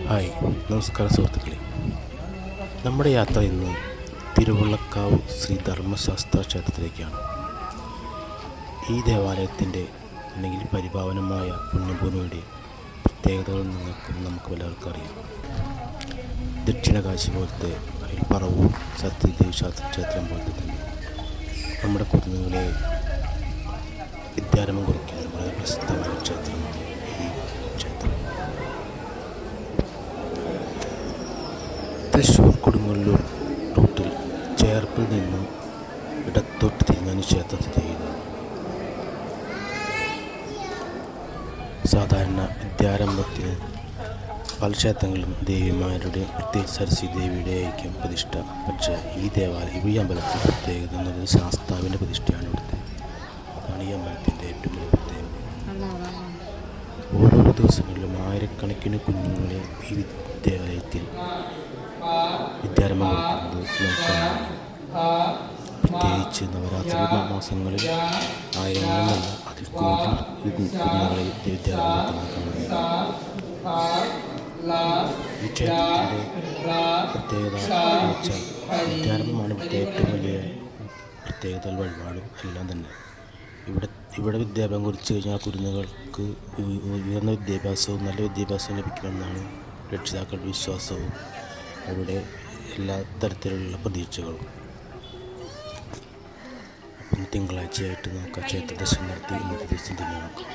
Hi, നമസ്കാരം സുഹൃത്തുക്കളെ. നമ്മുടെ യാത്ര ഇന്ന് തിരുവുള്ളക്കാവ് ശ്രീ ധർമ്മശാസ്ത്ര ക്ഷേത്രത്തിലേക്കാണ്. ഈ ദേവാലയത്തിൻ്റെ അല്ലെങ്കിൽ പരിപാവനമായ പുണ്യഭൂമിയുടെ പ്രത്യേകതകൾ നമുക്ക് എല്ലാവർക്കും അറിയാം. ദക്ഷിണകാശി പോലത്തെ പറവൂർ സത്യദേവി ക്ഷേത്രം പോലത്തെ തന്നെ നമ്മുടെ കുരുന്നുകളെ വിദ്യാരംഭം കുറിക്കുന്ന വളരെ പ്രസിദ്ധമായ ക്ഷേത്രമാണ് ഈ ക്ഷേത്രം. തൃശ്ശൂർ കൊടുങ്ങല്ലൂർ റൂട്ടിൽ ചേർപ്പിൽ നിന്നും ഇടത്തോട്ട് തിരിഞ്ഞാണ് ക്ഷേത്രം സ്ഥിതി ചെയ്യുന്നത്. സാധാരണ വിദ്യാരംഭത്തിന് പല ക്ഷേത്രങ്ങളിലും ദേവിമാരുടെ, പ്രത്യേകിച്ച് സരസ്വതി ദേവിയുടെ ആയിരിക്കും പ്രതിഷ്ഠ. പക്ഷേ ഈ അമ്പലത്തിൻ്റെ പ്രത്യേകത എന്നത് ശാസ്താവിൻ്റെ പ്രതിഷ്ഠയാണ് ഇവിടുത്തെ. അതാണ് ഈ അമ്പലത്തിൻ്റെ ഏറ്റവും വലിയ പ്രത്യേകത. ഓരോരോ ദിവസങ്ങളിലും ആയിരക്കണക്കിന് കുഞ്ഞുങ്ങളെ ഈ വിദ്യാലയത്തിൽ വിദ്യാരംഭം കൊടുക്കുന്നത് നമുക്കാണ്. പ്രത്യേകിച്ച് നവരാത്രി മാസങ്ങളിൽ ആയിരങ്ങളല്ല, അതിൽ കൂടുതൽ കുഞ്ഞുങ്ങളെ വിദ്യാരംഭം കൊടുക്കുന്നതാണ്. ഈ ക്ഷേത്രത്തിൻ്റെ പ്രത്യേകത എന്ന് വെച്ചാൽ വിദ്യാരംഭമാണ് ഇവിടുത്തെ ഏറ്റവും വലിയ പ്രത്യേകത. വഴിപാടും എല്ലാം തന്നെ ഇവിടെ വിദ്യാഭ്യാസം കുറിച്ച് കഴിഞ്ഞാൽ കുരുന്നുകൾക്ക് ഉയർന്ന വിദ്യാഭ്യാസവും നല്ല വിദ്യാഭ്യാസവും ലഭിക്കുമെന്നാണ് രക്ഷിതാക്കളുടെ വിശ്വാസവും അവിടെ എല്ലാ തരത്തിലുള്ള പ്രതീക്ഷകളും. അപ്പം തിങ്കളാഴ്ചയായിട്ട് നമുക്ക് ക്ഷേത്ര ദർശനം നടത്തി ഇന്നത്തെ ദിവസം തന്നെ നോക്കാം.